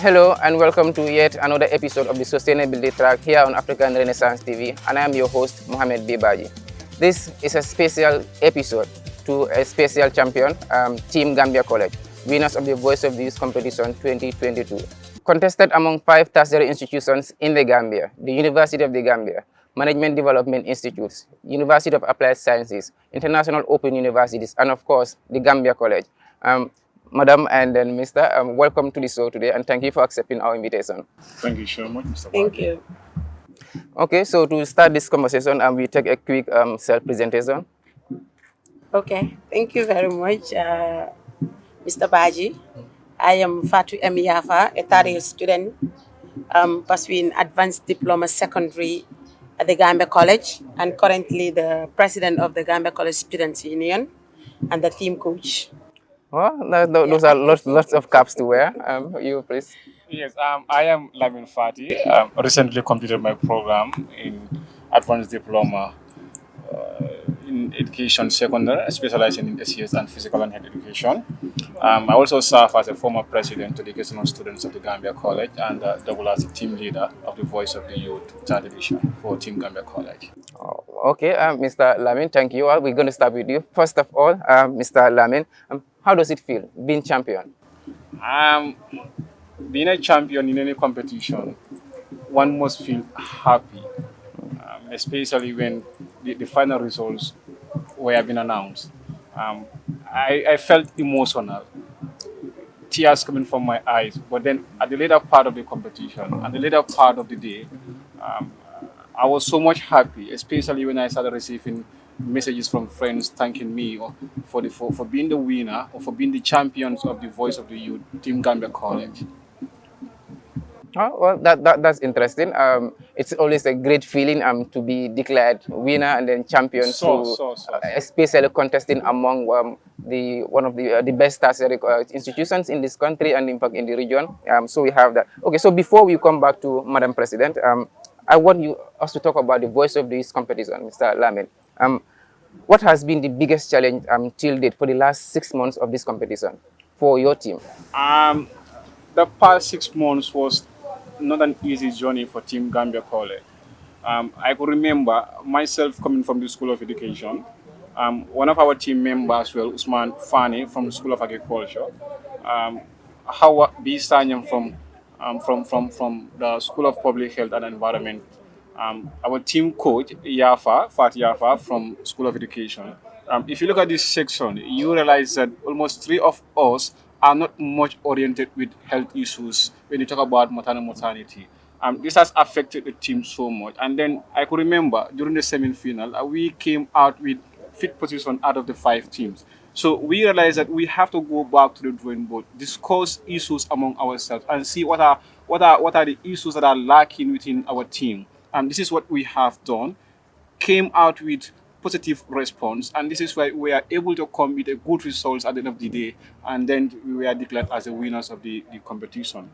Hello and welcome to yet another episode of the Sustainability Track here on African Renaissance TV, and I am your host, Mohamed Bibaji. This is a special episode to a special champion, Team Gambia College, winners of the Voice of the Youth Competition 2022. Contested among 5 tertiary institutions in the Gambia: the University of the Gambia, Management Development Institutes, University of Applied Sciences, International Open Universities, and of course, the Gambia College. Madam and then Mr. Welcome to the show today, and thank you for accepting our invitation. Thank you so much, Mr. Thank you. Okay, so to start this conversation, we take a quick self-presentation. Okay, thank you very much, Mr. Baji. I am Fatu Emiyafa, a third-year student pursuing Advanced Diploma Secondary at the Gambia College, and currently the president of the Gambia College Students Union and the team coach. Well, those are lots of caps to wear. You please. Yes, I am Lamin Fati. Recently completed my program in Advanced Diploma in Education Secondary, specializing in SES and Physical and Health Education. I also serve as a former president to the educational students of the Gambia College and double as the team leader of the Voice of the Youth 3rd edition for Team Gambia College. Okay, Mr. Lamin, thank you. We're going to start with you. First of all, Mr. Lamin, how does it feel being champion? Being a champion in any competition, one must feel happy, especially when the final results were being announced. I felt emotional, tears coming from my eyes, but then at the later part of the competition, at the later part of the day, I was so much happy, especially when I started receiving messages from friends thanking me for being the winner or for being the champions of the Voice of the Youth, Team Gambia College. Oh, well, that's interesting. It's always a great feeling to be declared winner and then champion, especially contesting among one of the best tertiary institutions in this country and in fact in the region. So we have that. Okay, so before we come back to Madam President, I want us to talk about the Voice of this competition, Mr. Lamin. What has been the biggest challenge till date for the last 6 months of this competition for your team? The past 6 months was not an easy journey for Team Gambia College. I could remember myself coming from the School of Education. One of our team members, Usman Fani from the School of Agriculture, Hawa B. Sanyam from the School of Public Health and Environment, our team coach, Fati Yafa from School of Education. If you look at this section, you realize that almost 3 of us are not much oriented with health issues when you talk about maternal mortality. This has affected the team so much. And then I could remember during the semi-final, we came out with 5th position out of the 5 teams. So we realized that we have to go back to the drawing board, discuss issues among ourselves, and see what are the issues that are lacking within our team. This is what we have done, came out with positive response, and this is why we are able to come with a good results at the end of the day, and then we were declared as the winners of the competition.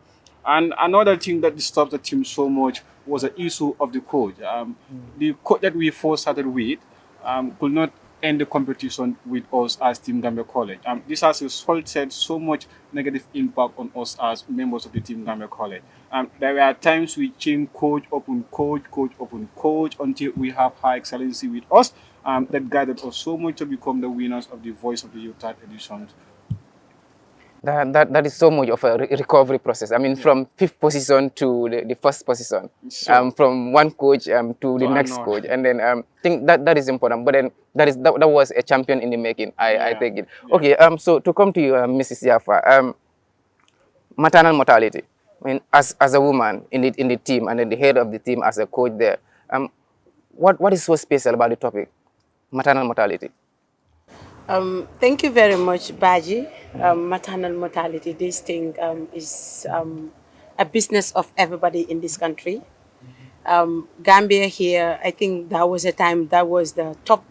And another thing that disturbed the team so much was the issue of the coach. The coach that we first started with could not end the competition with us as Team Gambia College. This has resulted so much negative impact on us as members of the Team Gambia College. There were times we changed coach upon coach until we have High Excellency with us that guided us so much to become the winners of the Voice of the Youth 3rd edition. That is so much of a recovery process. I mean, from 5th position to the 1st position, from one coach to the next coach, and then I think that is important. But then that was a champion in the making. I take it. Yeah. Okay. So to come to you, Mrs. Yafa, maternal mortality. I mean, as a woman in the team and then the head of the team as a coach there, what is so special about the topic, maternal mortality? Thank you very much, Baji. Maternal mortality, this thing is a business of everybody in this country. Gambia here, I think that was a time that was the top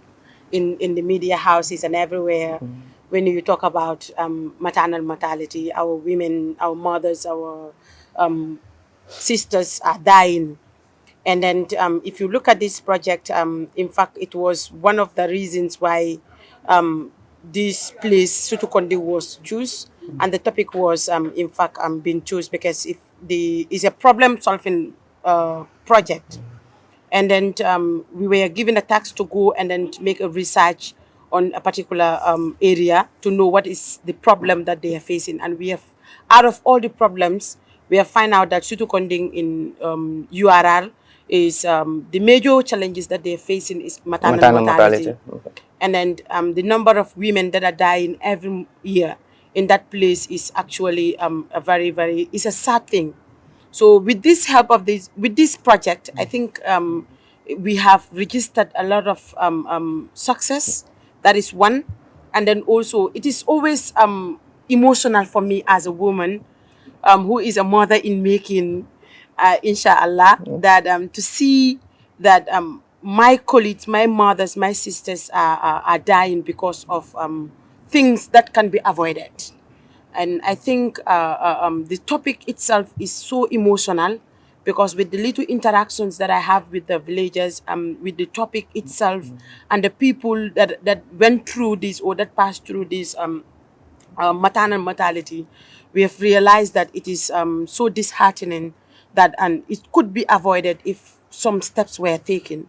in the media houses and everywhere. When you talk about maternal mortality, our women, our mothers, our sisters are dying. And then if you look at this project, in fact, it was one of the reasons why this place, Sutukondi, was chosen. And the topic was, in fact, being chosen because if is a problem-solving project, and then we were given a task to go and then to make a research on a particular area to know what is the problem that they are facing. And we have, out of all the problems, we have found out that Sutukonding in URR is the major challenges that they are facing is maternal mortality. Okay. And then the number of women that are dying every year in that place is actually a very, very, it's a sad thing. So with this help of with this project, I think we have registered a lot of success. That is one. And then also, it is always emotional for me as a woman who is a mother in making, inshallah, that to see that my colleagues, my mothers, my sisters are dying because of things that can be avoided. And I think the topic itself is so emotional because with the little interactions that I have with the villagers, with the topic itself and the people that went through this or that passed through this maternal mortality, we have realized that it is so disheartening that it could be avoided if some steps were taken.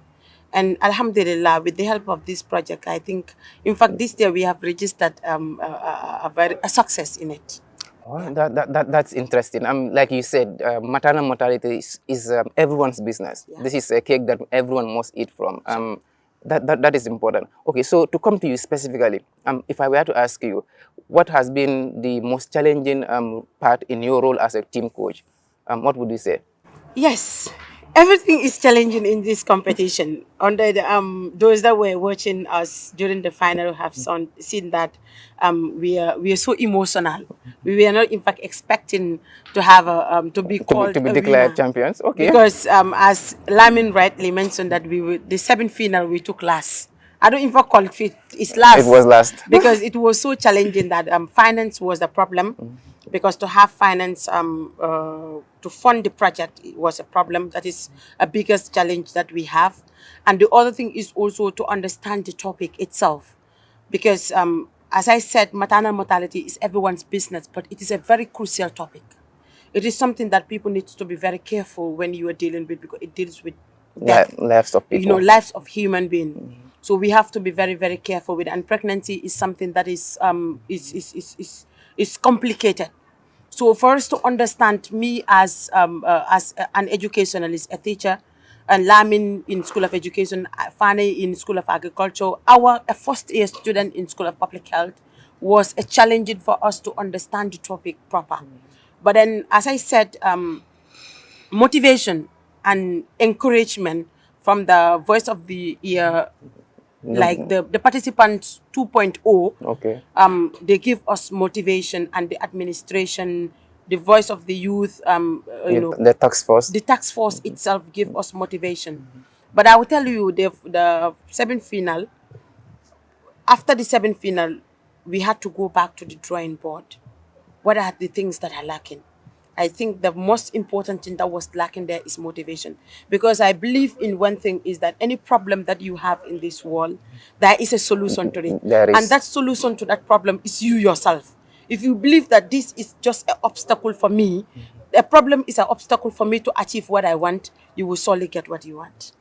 And Alhamdulillah, with the help of this project, I think, in fact, this year we have registered a success in it. Oh, that's interesting. Like you said, maternal mortality is everyone's business. Yeah. This is a cake that everyone must eat from. That is important. Okay, so to come to you specifically, if I were to ask you, what has been the most challenging part in your role as a team coach? What would you say? Yes, everything is challenging in this competition. Under the, those that were watching us during the final have seen that we are so emotional. We were not, in fact, expecting to have to be called to be a declared winner. champions. Okay. Because as Lamin rightly mentioned that the semi-final we took last. I don't even call it fifth. It's last. It was last. Because it was so challenging that finance was a problem. Because to have finance to fund the project was a problem. That is a biggest challenge that we have. And the other thing is also to understand the topic itself. Because as I said, maternal mortality is everyone's business, but it is a very crucial topic. It is something that people need to be very careful when you are dealing with, because it deals with death. Lives of people. You know, lives of human beings. So we have to be very, very careful with it. And pregnancy is something that is complicated. So for us to understand, me as an educationalist, a teacher, and Lamin in School of Education, Fane in School of Agriculture, a first-year student in School of Public Health, was a challenging for us to understand the topic proper. But then, as I said, motivation and encouragement from the voice of the year, like the participants 2.0, okay. They give us motivation, and the administration, the voice of the youth, you know, the task force. The task force itself give us motivation. But I will tell you, the seventh final, after the seventh final, we had to go back to the drawing board. What are the things that are lacking? I think the most important thing that was lacking there is motivation. Because I believe in one thing is that any problem that you have in this world, there is a solution to it. There is. And that solution to that problem is you yourself. If you believe that this is just an obstacle for me, the problem is an obstacle for me to achieve what I want, you will surely get what you want.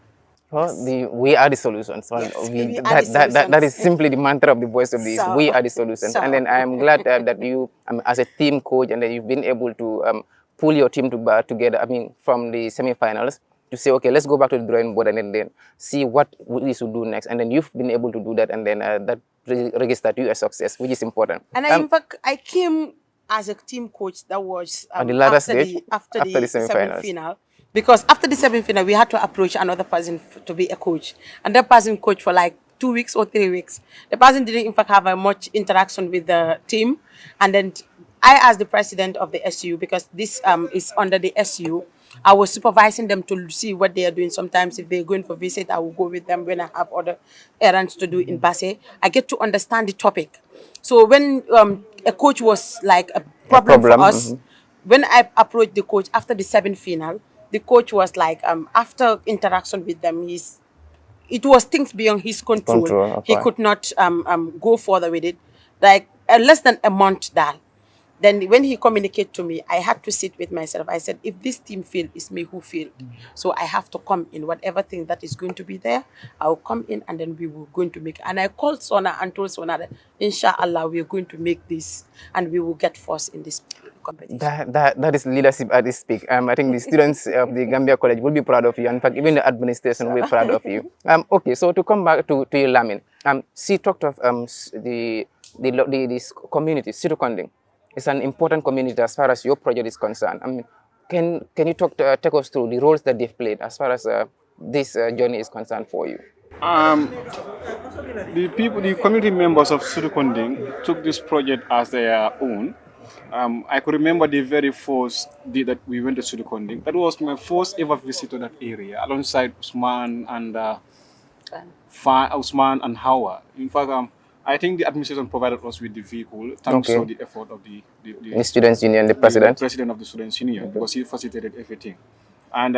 Well, we are the solutions. Well, Yes, that is simply the mantra of the voice of this. So- We are the solutions. so- And then I am glad that you, as a team coach, and that you've been able to pull your team together, from the semi-finals, to say, okay, let's go back to the drawing board and then see what we should do next. And then you've been able to do that, and then that registered you a success, which is important. And in fact, I came as a team coach that was At the latter after stage, after after the the semi-finals. semi-final. Because after the semi-final, we had to approach another person to be a coach. And that person coached for like 2 weeks or 3 weeks. The person didn't, in fact, have much interaction with the team. And then I, as the president of the SU, because this is under the SU, I was supervising them to see what they are doing. Sometimes if they're going for visit, I will go with them when I have other errands to do in Basse. I get to understand the topic. So when a coach was like a problem for us, when I approached the coach after the seventh final, the coach was like, after interaction with them, it was things beyond his control. Okay. He could not go further with it. Like less than a month, that Then when he communicated to me, I had to sit with myself. I said, if this team failed, it's me who failed. So I have to come in. Whatever thing that is going to be there, I'll come in and then we will going to make. And I called Sona and told Sona that, inshallah, we are going to make this and we will get first in this competition. That is leadership at its peak. I think the students of the Gambia College will be proud of you. In fact, even the administration will be proud of you. Okay, so to come back to you, Lamin, she talked of this community, Situkonding. It's an important community as far as your project is concerned. Can you take us through the roles that they've played as far as this journey is concerned for you? The community members of Sudukonding took this project as their own. I could remember the very first day that we went to Sudukonding. That was my first ever visit to that area, alongside Usman and Usman and Hawa. In fact, I think the administration provided us with the vehicle, thanks to the effort of the Students' Union, the president? The president of the Students' Union, because he facilitated everything. And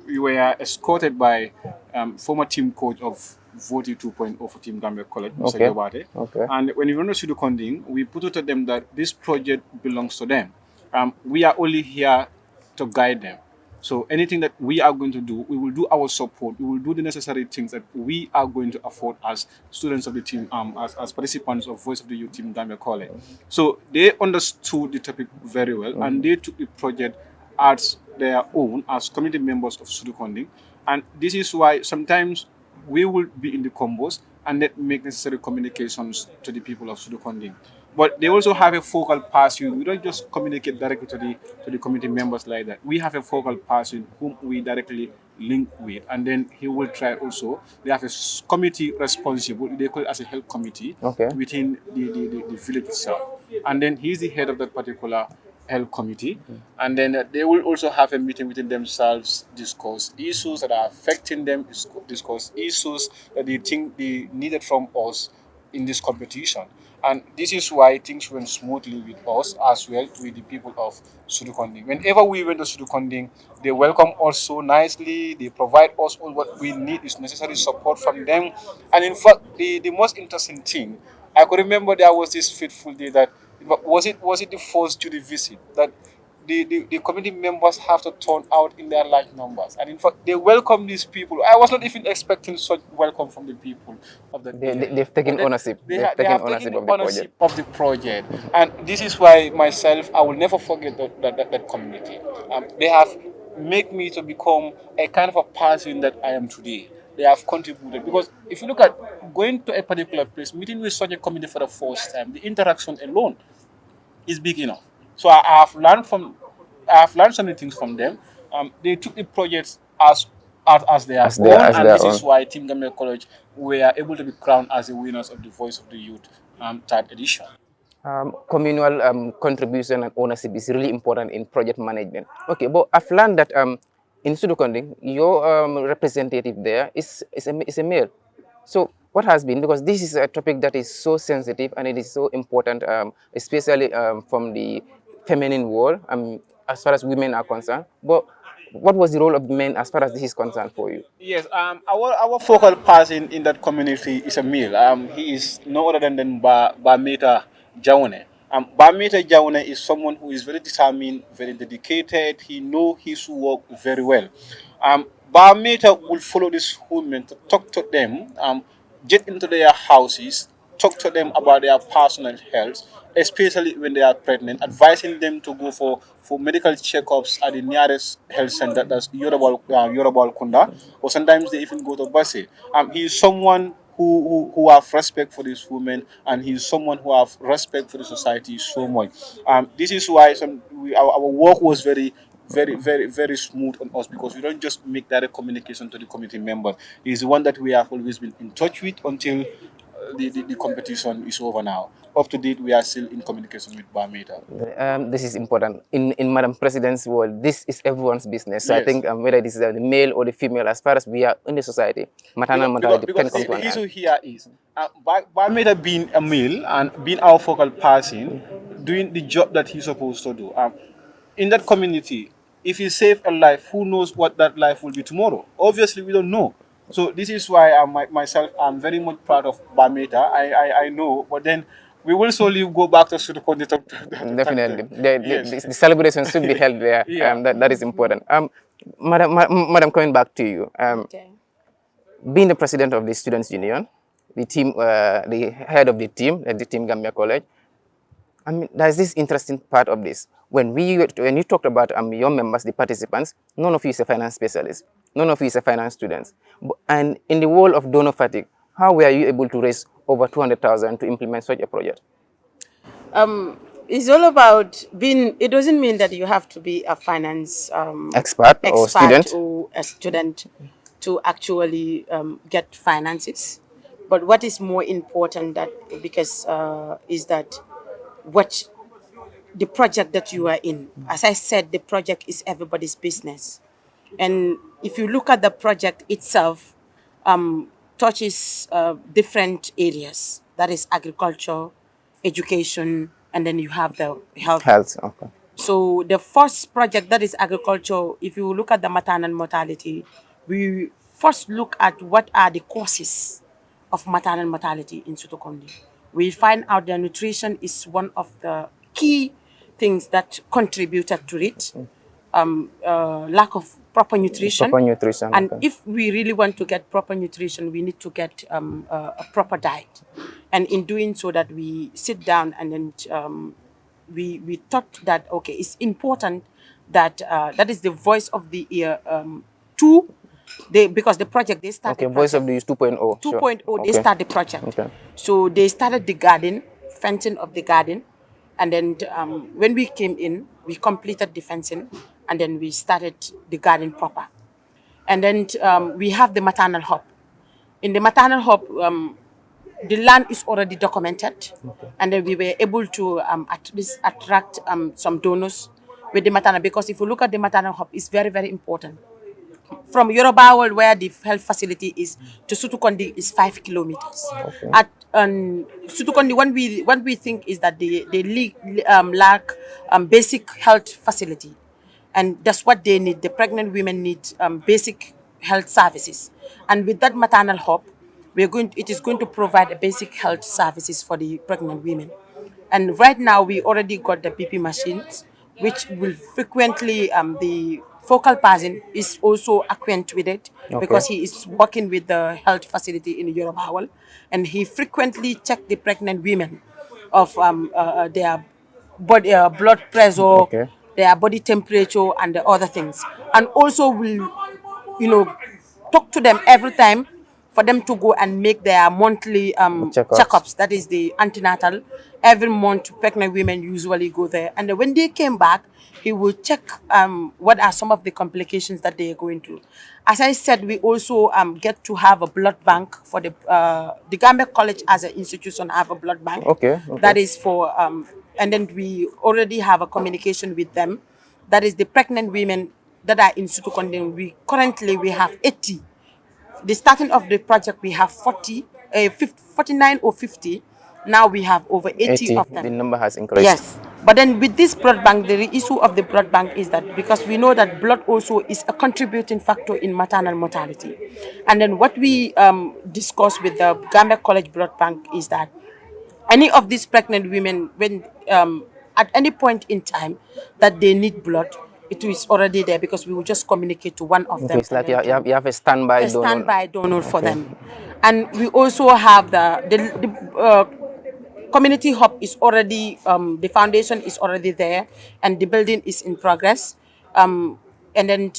we were escorted by former team coach of VOTY 2.0 for Team Gambia College, Mr. Yobate. And when we went to Sudukonding, we put it to them that this project belongs to them. We are only here to guide them. So anything that we are going to do, we will do our support. We will do the necessary things that we are going to afford as students of the team, as participants of Voice of the Youth Team Gambia College. So they understood the topic very well, and they took the project as their own, as community members of Sudukonding. And this is why sometimes we will be in the combos and then make necessary communications to the people of Sudukonding. But they also have a focal person. We don't just communicate directly to the community members like that. We have a focal person whom we directly link with, and then he will try also. They have a committee responsible. They call it as a health committee within the village itself, and then he's the head of that particular health committee, and then they will also have a meeting within themselves, discuss issues that are affecting them, discuss issues that they think they needed from us in this competition. And this is why things went smoothly with us as well, with the people of Sudukonding. Whenever we went to Sudukonding, they welcome us so nicely. They provide us all what we need, is necessary support from them. And in fact, the most interesting thing, I could remember there was this fateful day that, was it the first Judy visit, that the community members have to turn out in their large numbers. And in fact, they welcome these people. I was not even expecting such welcome from the people of the They've taken ownership. They have taken ownership of the project. And this is why myself, I will never forget that community. They have made me to become a kind of a person that I am today. They have contributed, because if you look at going to a particular place, meeting with such a community for the first time, the interaction alone is big enough. So I have learned so many things from them. They took the projects as their own, and this is why Team Gambia College were able to be crowned as the winners of the Voice of the Youth third edition. Communal contribution and ownership is really important in project management. Okay, but I've learned that in Sudukonding, your representative there is a male. So what has been, because this is a topic that is so sensitive and it is so important, especially from the feminine world, as far as women are concerned. But what was the role of men as far as this is concerned for you? Yes, our focal person in that community is a male. He is no other than Bameta Jaune. Bameta Jaune is someone who is very determined, very dedicated. He knows his work very well. Bameta will follow these women to talk to them, get into their houses, talk to them about their personal health, especially when they are pregnant, advising them to go for medical checkups at the nearest health center, that's Yorobal Kunda, or sometimes they even go to Basi. He is someone who have respect for these women, and he is someone who have respect for the society so much. This is why our work was very smooth on us, because we don't just make direct communication to the community member. He's the one that we have always been in touch with until the competition is over now. Up to date, we are still in communication with Bameta. This is important. In Madam President's world, this is everyone's business. So yes. I think whether this is the male or the female, as far as we are in the society, maternal mortality can come to an end. The issue here is, Bameta being a male and being our focal person, doing the job that he's supposed to do. In that community, if he save a life, who knows what that life will be tomorrow? Obviously, we don't know. So this is why myself, I'm very much proud of Bameta. I know, but then we will slowly go back to Sutukondi. Definitely. Yes. The celebration should be held there. Yeah. That is important. Madam, coming back to you. Okay. Being the president of the Students' Union, the team, the head of the team at the Team Gambia College, I mean, there's this interesting part of this. When you talked about your members, the participants, none of you is a finance specialist. None of you is a finance student. And in the world of donor fatigue, how were you able to raise over 200,000 to implement such a project? It's all about being. It doesn't mean that you have to be a finance Expert or student? or a student to actually get finances. But what is more important that because is that what the project that you are in. As I said, the project is everybody's business. And if you look at the project itself, touches different areas. That is agriculture, education, and then you have the health. Health, okay. So the first project that is agriculture, if you look at the maternal mortality, we first look at what are the causes of maternal mortality in Sutokondi. We find out that nutrition is one of the key things that contributed to it. Lack of proper nutrition. Proper nutrition. And Okay. if we really want to get proper nutrition, we need to get a proper diet. And in doing so that we sit down and then we thought that, okay, it's important that that is the voice of the ear because the project, they started. Okay, Voice of the Youth 2.0. 2.0, Sure. they Okay. start the project. Okay. So they started the garden, fencing of the garden. And then when we came in, we completed the fencing and then we started the garden proper. And then we have the maternal hub. In the maternal hub, the land is already documented. And then we were able to at least attract some donors with the maternal, because if you look at the maternal hub, it's very, very important. From Yorobawal, where the health facility is, to Sutukondi is 5 kilometers. Okay. At Sutukondi, what we think is that they lack basic health facility, and that's what they need. The pregnant women need basic health services, and with that maternal hub, it is going to provide a basic health services for the pregnant women. And right now, we already got the BP machines, which will frequently, the focal person is also acquainted with it, Okay. because he is working with the health facility in Yorobawal, and he frequently check the pregnant women of their body, blood pressure, Okay. their body temperature, and the other things. And also will, talk to them every time for them to go and make their monthly checkups. That is the antenatal. Every month, pregnant women usually go there. And then when they came back, he will check what are some of the complications that they are going through. As I said, we also get to have a blood bank for the Gambia College as an institution have a blood bank. Okay. That is for, and then we already have a communication with them. That is the pregnant women that are in Sutukondi. Currently we have 80. The starting of the project, we have 49 or 50. Now we have over 80 of them. The number has increased. Yes. But then with this blood bank, the issue of the blood bank is that because we know that blood also is a contributing factor in maternal mortality. And then what we discussed with the Gambia College Blood Bank is that any of these pregnant women, when at any point in time that they need blood, it is already there, because we will just communicate to one of them. It's like you have a standby donor. Standby donor for them. And we also have the community hub is already, the foundation is already there, and the building is in progress. And then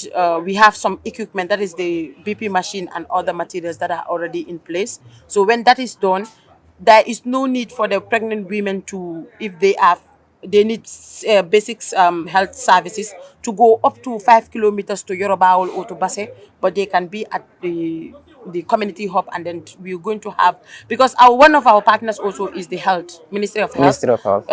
we have some equipment, that is the BP machine and other materials that are already in place. So when that is done, there is no need for the pregnant women to, if they need basic health services, to go up to 5 kilometers to Yorobawal or to Basse, but they can be at the community hub. And then we're going to have, because one of our partners also is the Ministry of Health. Ministry of Health.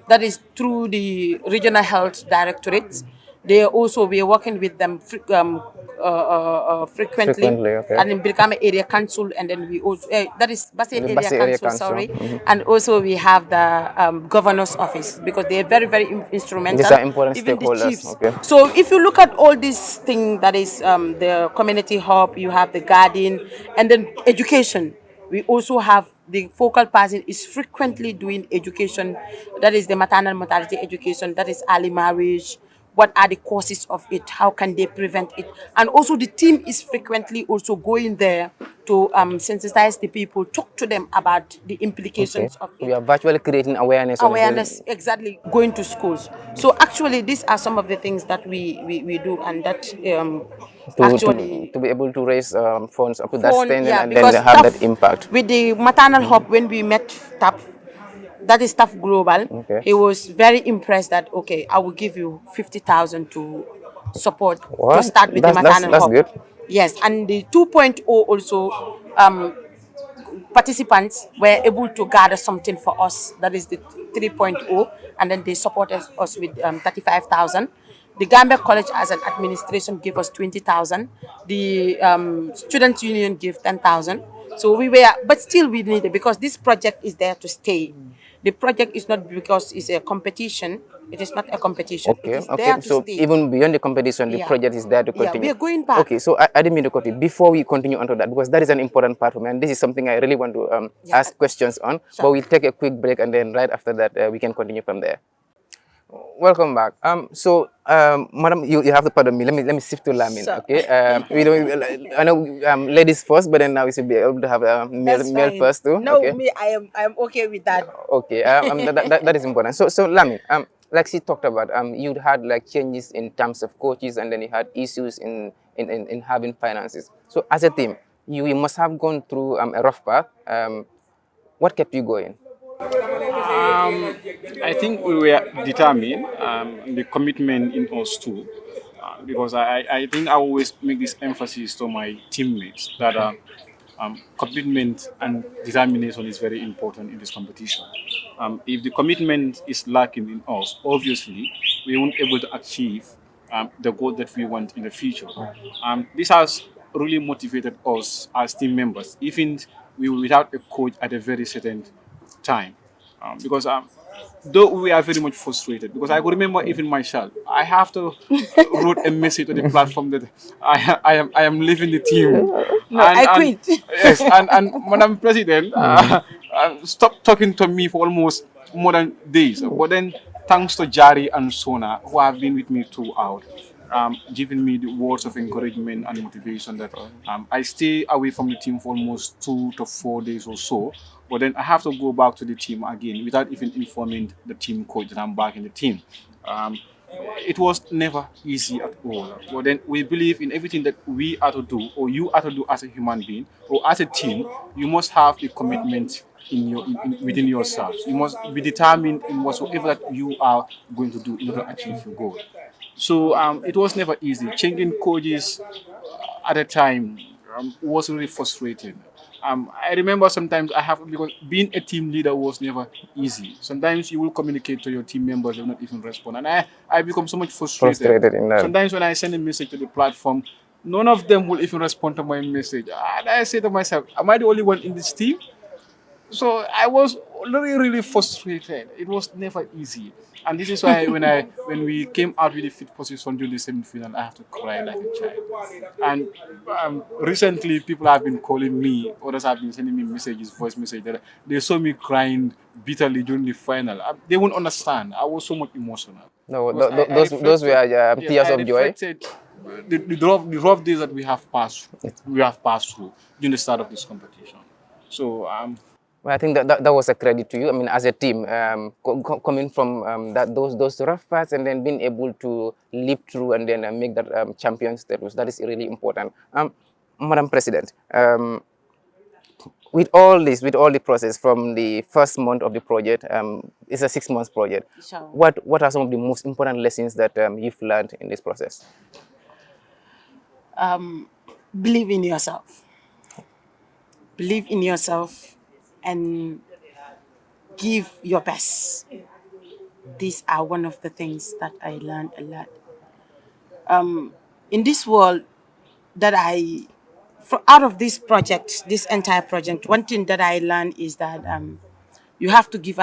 That is through the regional health directorates. We are working with them frequently, Okay. and in Birkama area council, and then we also that is Basse area Area council, Council. sorry. And also we have the governor's office, because they are very, very instrumental. These are important even the stakeholders. chiefs. Okay. So if you look at all these things, that is the community hub, you have the garden, and then education. We also have the focal person is frequently doing education, that is the maternal mortality education, that is early marriage, what are the causes of it, how can they prevent it, and also the team is frequently also going there to sensitize the people, talk to them about the Okay. implications of We it. are virtually creating awareness on Awareness, exactly, going to schools. So actually these are some of the things that we do, and that actually to be able to raise funds up to that phone, standard yeah, and then because have that staff impact. with the maternal hub, when we met staff, that is staff global, Okay. he was very impressed that okay, I will give you 50,000 to support, to What? start with the maternal That's hub. good. Yes, and the 2.0 also, participants were able to gather something for us, that is the 3.0, and then they supported us with 35,000. The Gambia College as an administration gave us 20,000. The Students Union gave 10,000. So we were, but still we needed, because this project is there to stay. The project is not because it's a competition. It is not a competition. It Okay, is okay. there to So stay. even beyond the competition, the Yeah. project is there to Yeah, we continue. are going back. Okay, so I didn't mean to cut it. Before we continue onto that, because that is an important part for me, and this is something I really want to Yeah. ask questions on. Sure. But we'll take a quick break, and then right after that, we can continue from there. Welcome back. Madam, you have to pardon me. Let me shift to Lamin. Sure. Okay. We don't. I know ladies first, but then now we should be able to have That's male fine. first too. No, Okay. me, I am okay with that. Okay, that is important. So Lamin, like she talked about, you had like changes in terms of coaches, and then you had issues in having finances. So as a team, you must have gone through a rough path. What kept you going? I think we were determined, the commitment in us too, because I think I always make this emphasis to my teammates that commitment and determination is very important in this competition. If the commitment is lacking in us, obviously we won't able to achieve the goal that we want in the future. This has really motivated us as team members, even we were without a coach at a very certain time, because though we are very much frustrated, because I could remember even myself, I have to wrote a message to the platform that I am leaving the team, No, I and quit. yes, and Madam President stopped talking to me for almost more than days. But then, thanks to Jari and Sona, who have been with me throughout, giving me the words of encouragement and motivation, that I stay away from the team for almost 2 to 4 days or so. But then I have to go back to the team again without even informing the team coach that I'm back in the team. Um, it was never easy at all. But then we believe in everything that we are to do, or you are to do as a human being, or as a team. You must have a commitment within yourselves. You must be determined in whatsoever that you are going to do in order to achieve your goal. So it was never easy. Changing coaches at a time was really frustrating. I remember sometimes I have, because being a team leader was never easy. Sometimes you will communicate to your team members, they will not even respond, and I become so much frustrated. Frustrated in that. Sometimes when I send a message to the platform, none of them will even respond to my message. And I say to myself, am I the only one in this team? So I was really, really frustrated. It was never easy. And this is why when we came out with the fifth position during the semi-final, I have to cry like a child. And recently, people have been calling me, others have been sending me messages, voice messages, that they saw me crying bitterly during the final. They won't understand. I was so much emotional. No, Because those were yes, tears I of joy. reflected the rough days that we have passed through during the start of this competition. So Well, I think that was a credit to you. I mean, as a team, coming from those rough parts and then being able to live through and then make that champion status, that is really important. Madam President, with all this, with all the process from the first month of the project, it's a 6 month project. Sure. What are some of the most important lessons that you've learned in this process? Believe in yourself. Believe in yourself and give your best. These are one of the things that I learned a lot. In this world that out of this project, this entire project, one thing that I learned is that you have to give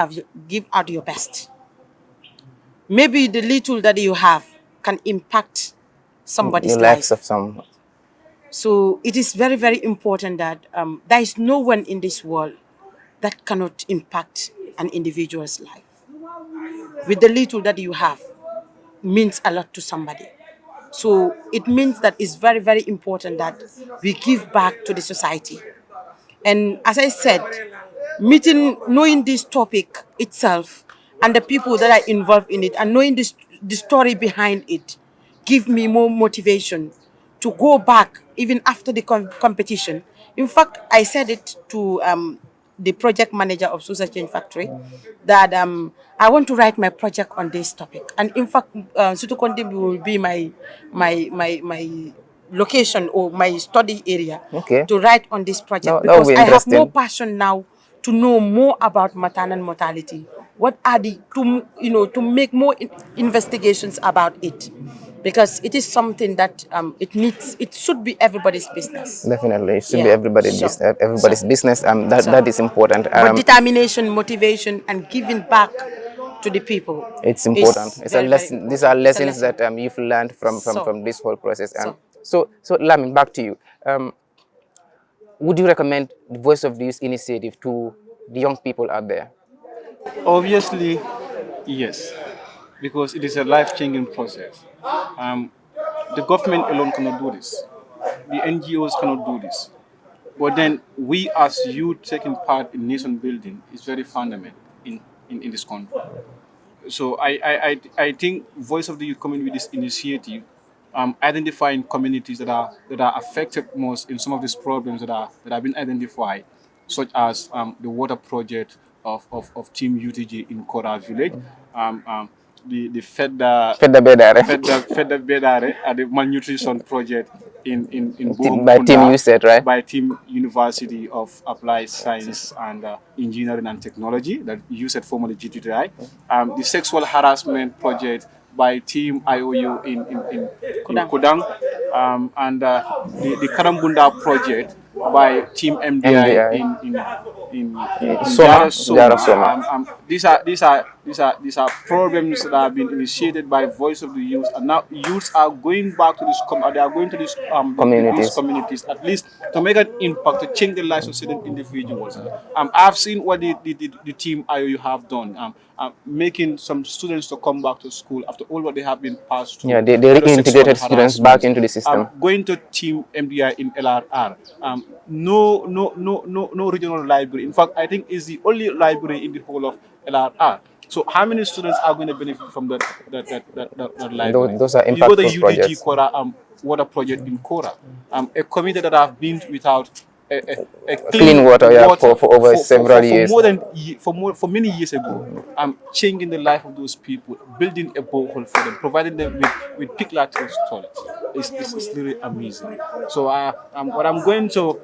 out your best. Maybe the little that you have can impact The somebody's lives life. of some. So it is very, very important that there is no one in this world that cannot impact an individual's life. With the little that you have, means a lot to somebody. So it means that it's very, very important that we give back to the society. And as I said, knowing this topic itself and the people that are involved in it and knowing the story behind it give me more motivation to go back even after the competition. In fact, I said it to the project manager of Susa Chain Factory that I want to write my project on this topic. And in fact, Sutukondi will be my location or my study area Okay. to write on this project, That would because be I have more interesting. passion now to know more about maternal mortality. What are the to make more investigations about it, because it is something that it should be everybody's business. Definitely, it should be Yeah, everybody's business. That is important. but determination, motivation, and giving back to the people. It's important. Is It's a very, very lesson. These are important. It's a lessons lesson. that you've learned from So, this whole process. so So Lamin, back to you. Would you recommend the Voice of the Youth initiative to the young people out there? Obviously, yes, because it is a life-changing process. Um, the government alone cannot do this. The NGOs cannot do this. But then we as youth taking part in nation building is very fundamental in this country. So I think Voice of the Youth coming with this initiative, identifying communities that are affected most in some of these problems that have been identified, such as the water project of Team UTG in Kora Village, the Fedda Bedare. Fedda Bedare and the malnutrition project in Bohum By Team Kunda, you said, right? by Team University of Applied Science and Engineering and Technology, that you said formerly GTTI. The sexual harassment project by Team IOU in Kudang, and the Karambunda project by Team MDI in Soma. Jara Jara Soma. Soma. These are problems that have been initiated by Voice of the Youth, and now youths are going back to this. They are going to these Communities. communities at least to make an impact, to change the lives of certain individuals. I've seen what the team IOU have done. Making some students to come back to school after all what they have been passed through. Yeah, they Kind of sexual reintegrated students back harassment. into the system. Going to Team MDI in LRR. No regional library. In fact, I think it's the only library in the whole of LRR. So how many students are going to benefit from that library? Those are You go to impactful UDG projects. Kora water project in Kora, a community that have been without a Clean water, yeah, for over several years. For many years ago. Changing the life of those people, building a borehole for them, providing them with pig lateral toilets. It's really amazing. So what I'm going to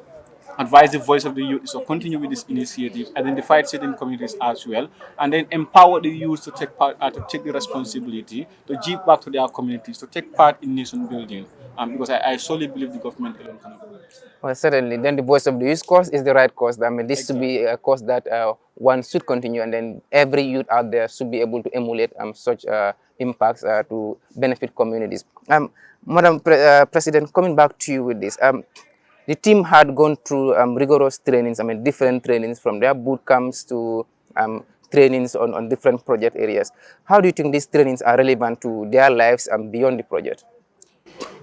advise the Voice of the Youth is to continue with this initiative, identify certain communities as well, and then empower the youth to take part, to take the responsibility, to give back to their communities, to take part in nation building. Because I solely believe the government alone cannot do it. Well, certainly. Then the Voice of the Youth course is the right course. I mean, this should be a course that one should continue, and then every youth out there should be able to emulate such impacts to benefit communities. Madam President, coming back to you with this. The team had gone through rigorous trainings, I mean, different trainings from their boot camps to trainings on different project areas. How do you think these trainings are relevant to their lives and beyond the project?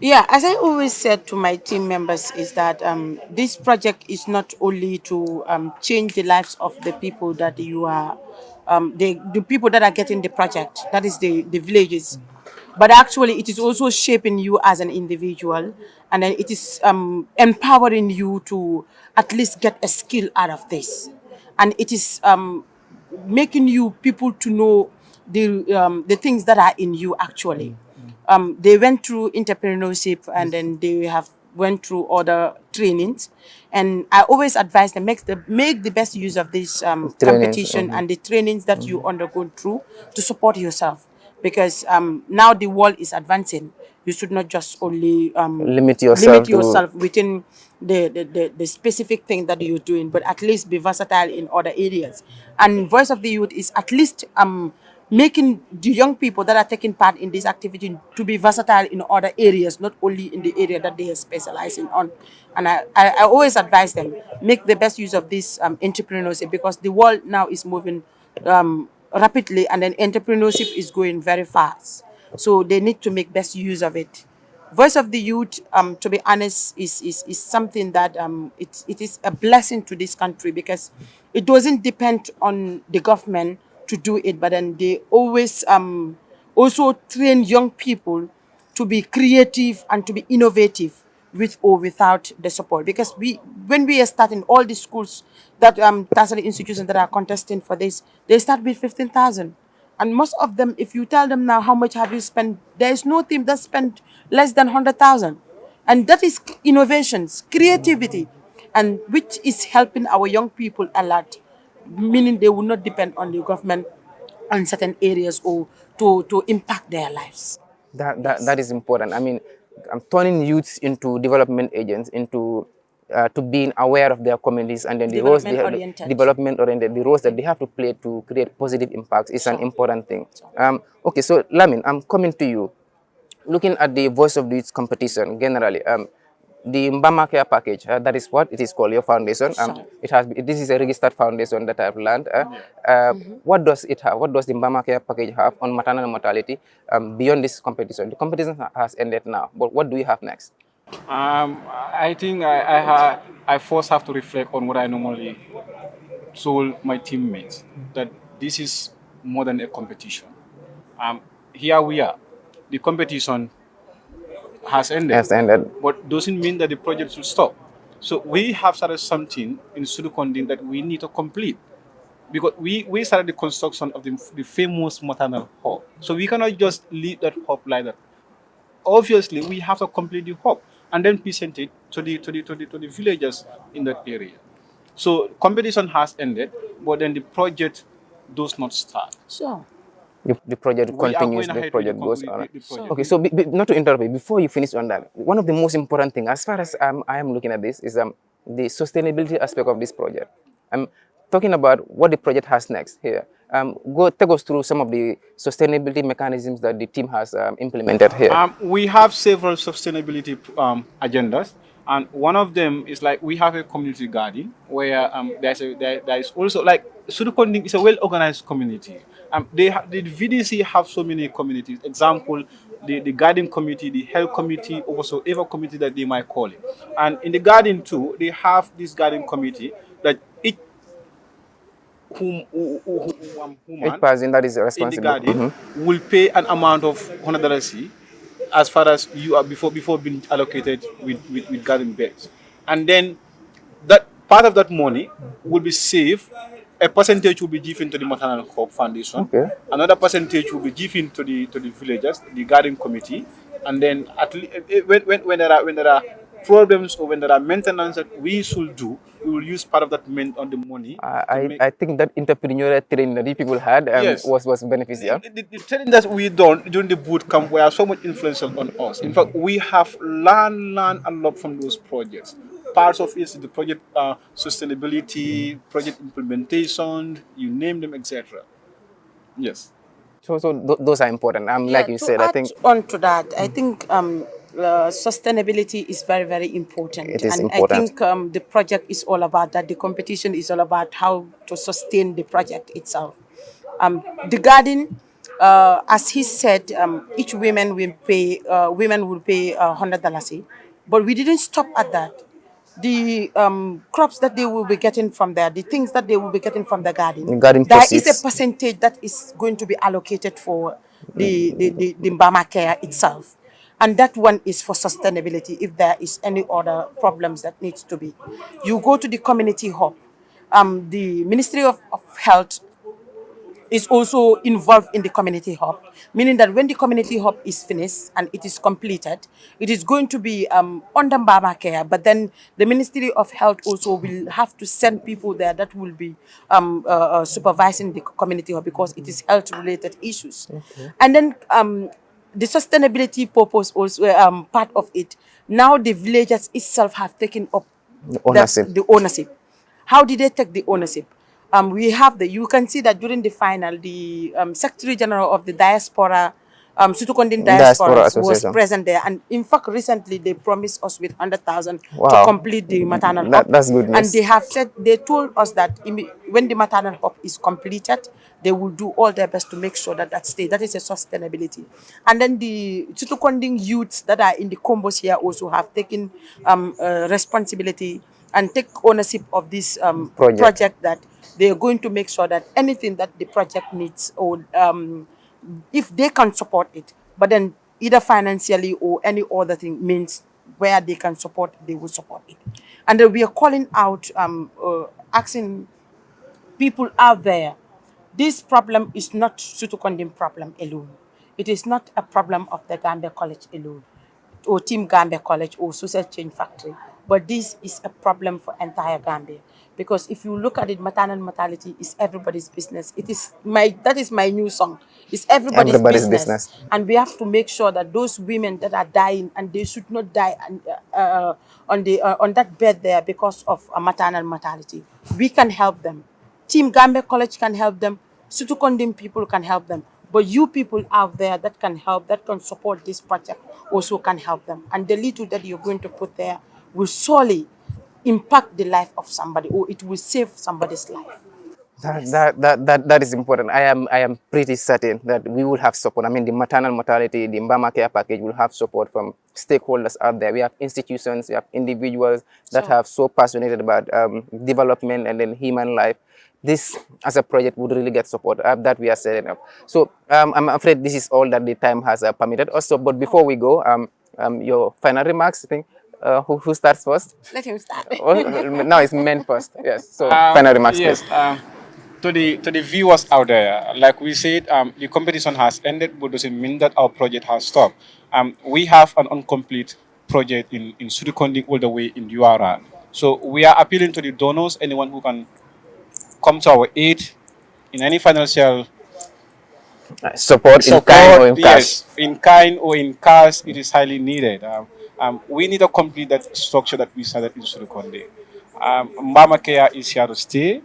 yeah, as I always said to my team members, is that this project is not only to change the lives of the people that you are, the people that are getting the project, that is the villages, but actually it is also shaping you as an individual, and then it is empowering you to at least get a skill out of this, and it is making you people to know the things that are in you actually. They went through entrepreneurship, and then they have went through other trainings, and I always advise them make the best use of this competition and the trainings that you undergo through to support yourself, because now the world is advancing. You should not just only Limit yourself within the specific thing that you're doing, but at least be versatile in other areas. And Voice of the Youth is at least making the young people that are taking part in this activity to be versatile in other areas, not only in the area that they are specializing on. And I always advise them, make the best use of this entrepreneurship, because the world now is moving rapidly, and then entrepreneurship is going very fast. So they need to make best use of it. Voice of the Youth, to be honest, is something that it is a blessing to this country, because it doesn't depend on the government to do it, but then they always also train young people to be creative and to be innovative with or without the support. Because when we are starting, all the schools that tertiary institutions that are contesting for this, they start with 15,000. And most of them, if you tell them now how much have you spent, there is no team that spent less than 100,000. And that is innovations, creativity, and which is helping our young people a lot, meaning they will not depend on the government on certain areas or to impact their lives. That is important. I mean, I'm turning youths into development agents, into to being aware of their communities, and then the roles they have, development oriented, the roles that they have to play to create positive impacts is an important thing. Okay, so Lamin, I'm coming to you. Looking at the Voice of the Youth competition generally, the MBAMA CARE package, that is what it is called, your foundation. This is a registered foundation that I've learned. What does it have? What does the MBAMA CARE package have on maternal mortality beyond this competition? The competition has ended now, but what do we have next? I think I first have to reflect on what I normally told my teammates, that this is more than a competition. Here we are. The competition has ended. But doesn't mean that the project should stop. So we have started something in Sudukondin that we need to complete. Because we started the construction of the famous maternal hub. So we cannot just leave that hub like that. Obviously, we have to complete the hub and then present it to the villagers in that area. So competition has ended, but then the project does not start. Sure. The project continues, the project goes on. Okay, so not to interrupt you, before you finish on that, one of the most important things, as far as I am looking at this, is the sustainability aspect of this project. I'm talking about what the project has next here. Take us through some of the sustainability mechanisms that the team has implemented here. We have several sustainability agendas. And one of them is like we have a community garden where there is also like Sudukonding is a well-organized community. The VDC have so many communities. Example, the garden committee, the health committee, also ever committee that they might call it. And in the garden too, they have this garden committee that each human person that is responsible in the garden will pay an amount of $100 as far as you are before being allocated with garden beds. And then that part of that money will be saved. A percentage will be given to the Maternal Hub Foundation. Okay. Another percentage will be given to the villagers, the garden committee. And then when there are problems or when there are maintenance that we should do, we will use part of that on the money. I think that entrepreneurial training that you people had was beneficial. The training that we done during the boot camp were so much influential on us. In fact, we have learned a lot from those projects. Parts of it is the project sustainability, project implementation, you name them, etc. Yes. So those are important. Like you said, I think on to that, I think sustainability is very, very important. It is and important. I think the project is all about that. The competition is all about how to sustain the project itself. The garden, as he said, each woman will pay $100, but we didn't stop at that. The crops that they will be getting from there, the things that they will be getting from the garden, there is a percentage that is going to be allocated for the MBAMA CARE itself. And that one is for sustainability. If there is any other problems that needs to be, you go to the community hub. The Ministry of Health is also involved in the community hub, meaning that when the community hub is finished and it is completed, it is going to be under MBAMA CARE, but then the Ministry of Health also will have to send people there that will be supervising the community hub, because it is health-related issues. Okay. And then the sustainability purpose also, part of it, now the villagers itself have taken up the ownership. How did they take the ownership? We have you can see that during the final, the Secretary General of the Diaspora, Sutukondin Diaspora Diasporas was Association. present there. And in fact, recently they promised us with 100,000 to Wow. complete the maternal hub. That's good And news. they have said, they told us that when the maternal hub is completed, they will do all their best to make sure that that stays. That is a sustainability. And then the Sutukondin youths that are in the combos here also have taken responsibility and take ownership of this project, that they are going to make sure that anything that the project needs, or if they can support it, but then either financially or any other thing, means where they can support, they will support it. And then we are calling out, asking people out there, this problem is not Sutukondin problem alone. It is not a problem of the Gambia College alone, or Team Gambia College, or Social Change Factory, but this is a problem for entire Gambia. Because if you look at it, maternal mortality is everybody's business. That is my new song. It's everybody's business. And we have to make sure that those women that are dying, and they should not die on that bed there because of a maternal mortality, we can help them. Team Gambia College can help them. Sutukondin people can help them. But you people out there that can help, that can support this project, also can help them. And the little that you're going to put there will surely impact the life of somebody, or it will save somebody's life. That is important. I am pretty certain that we will have support. I mean, the maternal mortality, the MBAMA care package will have support from stakeholders out there. We have institutions, we have individuals that have so passionate about development and then human life. This, as a project, would really get support that we are setting up. So I'm afraid this is all that the time has permitted us. So, but before we go, your final remarks, I think. Who starts first? Let him start. No, it's men first. Yes. So final remarks, yes. please. To the viewers out there, like we said, the competition has ended, but doesn't mean that our project has stopped. We have an incomplete project in Sudukondi all the way in URA. So we are appealing to the donors, anyone who can come to our aid in any financial Support in kind or in cash. yes, in kind or in cash, it is highly needed. We need to complete that structure that we started in Sudukondi. MBAMA Care is here to stay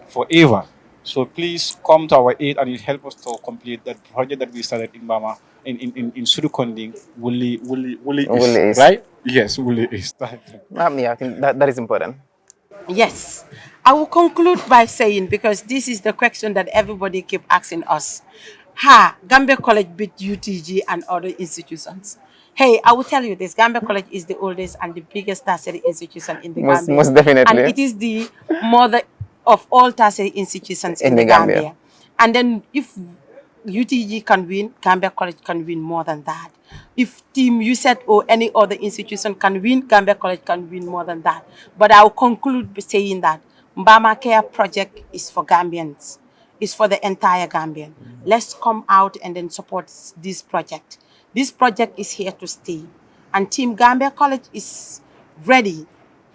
forever. So please come to our aid and you help us to complete that project that we started in Bama in Sudukondi. Wuli is, right? Yes, Wuli is. Yeah, I think that is important. Yes. I will conclude by saying, because this is the question that everybody keep asking us. Gambia College beat UTG and other institutions. Hey, I will tell you this, Gambia College is the oldest and the biggest tertiary institution in the Gambia. Most definitely. And it is the mother of all tertiary institutions in the Gambia. And then if UTG can win, Gambia College can win more than that. If Team USET or any other institution can win, Gambia College can win more than that. But I'll conclude by saying that MBAMA Care project is for Gambians. It's for the entire Gambian. Let's come out and then support this project. This project is here to stay. And Team Gambia College is ready,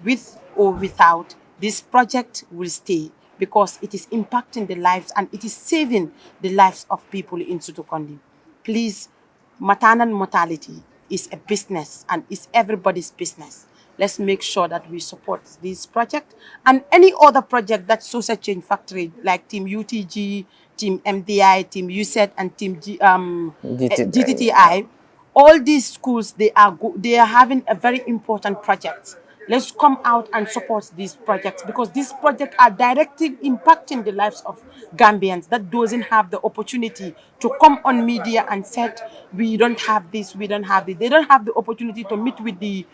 with or without. This project will stay, because it is impacting the lives and it is saving the lives of people in Sutukondi. Please, maternal mortality is a business and it's everybody's business. Let's make sure that we support this project and any other project that Social Change Factory, like Team UTG, Team MDI, Team USET, and Team GTTI. All these schools, they are having a very important project. Let's come out and support these projects, because these projects are directly impacting the lives of Gambians that doesn't have the opportunity to come on media and say, we don't have this, we don't have it. They don't have the opportunity to meet with the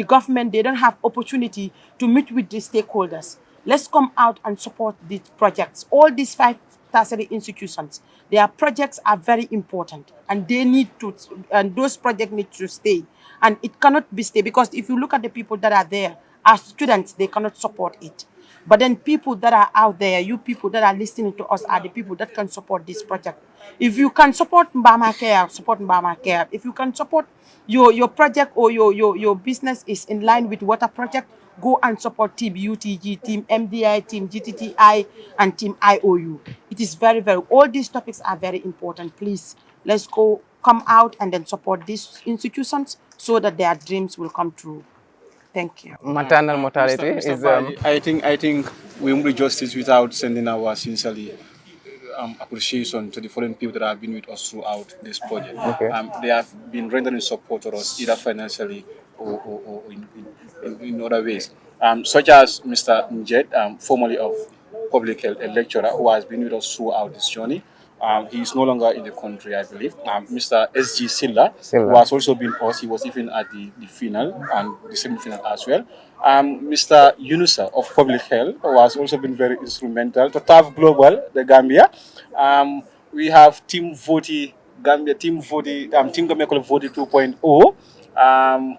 government. They don't have opportunity to meet with the stakeholders. Let's come out and support these projects. All these 5 tertiary institutions, their projects are very important, and they need to, and those projects need to stay. And it cannot be stay, because if you look at the people that are there as students, they cannot support it. But then people that are out there, you people that are listening to us, are the people that can support this project. If you can support MBAMA Care, support MBAMA Care. If you can support your project, or your business is in line with water project, go and support Team UTG, Team MDI, Team GTTI, and Team IOU. It is very, very, all these topics are very important. Please, let's come out and then support these institutions so that their dreams will come true. Thank you. Maternal mortality Mr. is Baji, I think we won't do justice without sending our sincerely appreciation to the following people that have been with us throughout this project. okay. They have been rendering support to us either financially or in other ways, such as Mr. Njet, formerly of public health, a lecturer who has been with us throughout this journey. He is no longer in the country, I believe. Mr. S.G. Silla, who Silla. has also been us, he was even at the final and the semi-final as well. Mr. Yunusa of public health, who has also been very instrumental to TAF Global, the Gambia. We have Team VOTY, Gambia, Team Gambia College VOTY 2.0.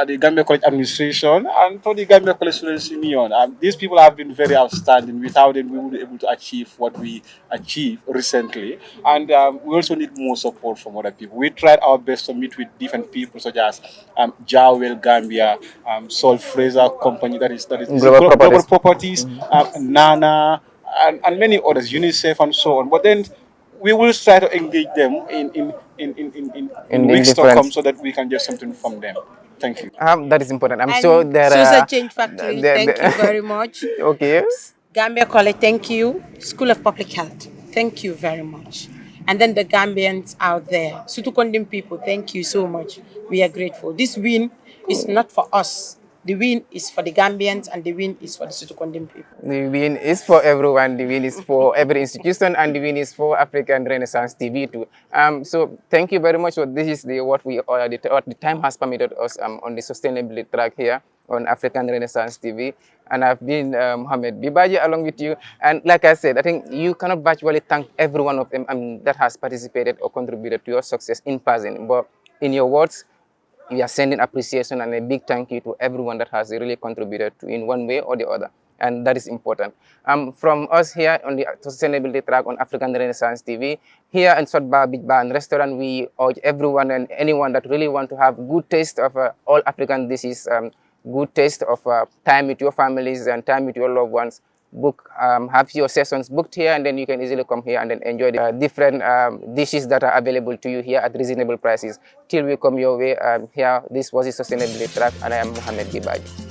The Gambia College Administration and to the Gambia College Students Union. These people have been very outstanding. Without them, we would be able to achieve what we achieved recently. And we also need more support from other people. We tried our best to meet with different people, such as Jawel Gambia, Sol Fraser Company, that is Global Global properties. Properties, Nana, and many others, UNICEF, and so on. But then we will try to engage them in In weeks to come different. so that we can get something from them. Thank you. That is important. I'm sure And there Susa are. Change Factory, thank you very much. Okay. Gambia College, thank you. School of Public Health, thank you very much. And then the Gambians out there, Sutukondin people, thank you so much. We are grateful. This win is not for us. The win is for the Gambians and the win is for the Sutukondin people. The win is for everyone. The win is for every institution, and the win is for African Renaissance TV too. So thank you very much. So this is what the time has permitted us on the sustainability track here on African Renaissance TV. And I've been Mohamed Bibaji along with you. And like I said, I think you cannot virtually thank every one of them that has participated or contributed to your success in person. But in your words, we are sending appreciation and a big thank you to everyone that has really contributed to in one way or the other. And that is important. From us here on the sustainability track on African Renaissance TV, here in Sotba Beach Bar and Restaurant, we urge everyone and anyone that really want to have good taste of all African dishes, good taste of time with your families and time with your loved ones, have your sessions booked here, and then you can easily come here and then enjoy the different dishes that are available to you here at reasonable prices. Till we come your way, here, this was the Sustainability Track, and I am Mohamed Gibaji.